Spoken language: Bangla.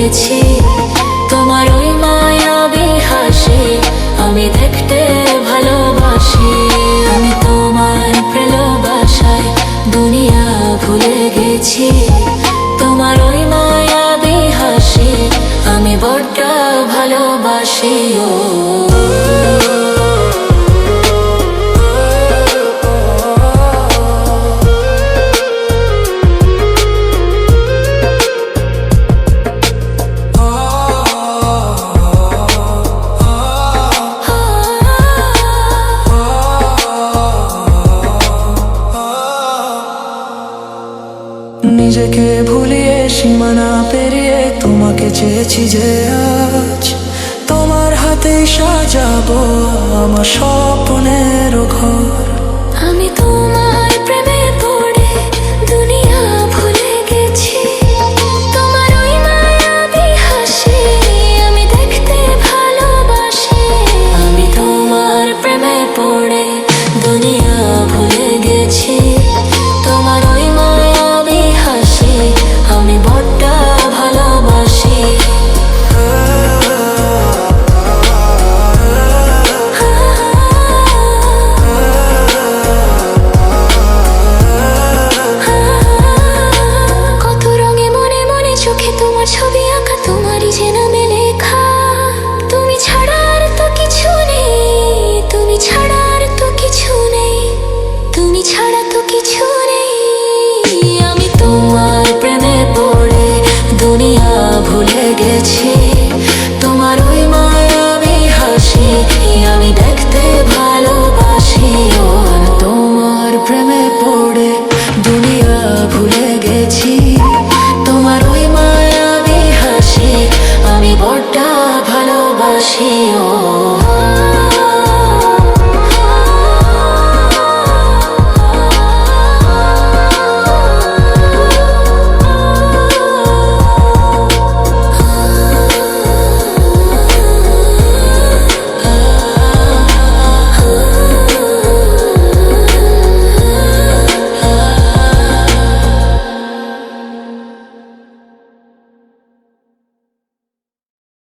গেছি। তোমার ওই মায়াবী হাসি আমি দেখতে ভালোবাসি। আমি তোমার ভালোবাসায় দুনিয়া ভুলে গেছি। তোমার ওই মায়াবী হাসি আমি বড্ড ভালোবাসি। নিজেকে ভুলিয়ে সীমানা পেরিয়ে তোমাকে চেয়েছি যে আজ তোমার হাতে সাজাবো আমার স্বপ্নের ঘর। আমি তোমার প্রেমে পড়ে দুনিয়া ভুলে গেছি। তোমার ওই মায়াবী হাসি আমি দেখতে ভালোবাসি। আমি তোমার প্রেমে পড়ে দুনিয়া ভুলে গেছি। তোমার ওই মায়াবী হাসি আমি বড্ড ভালোবাসি। কত রঙে মনে মনে চোখে তোমার ছবি আঁকা, তোমারই যে নামে লেখা। তুমি ছাড়া আর তো কিছু নেই, তুমি ছাড়া আর তো কিছু নেই, তুমি ছাড়া তো কিছু নেই। আমি তোমার প্রেমে পড়ে দুনিয়া ভুলে গেছি।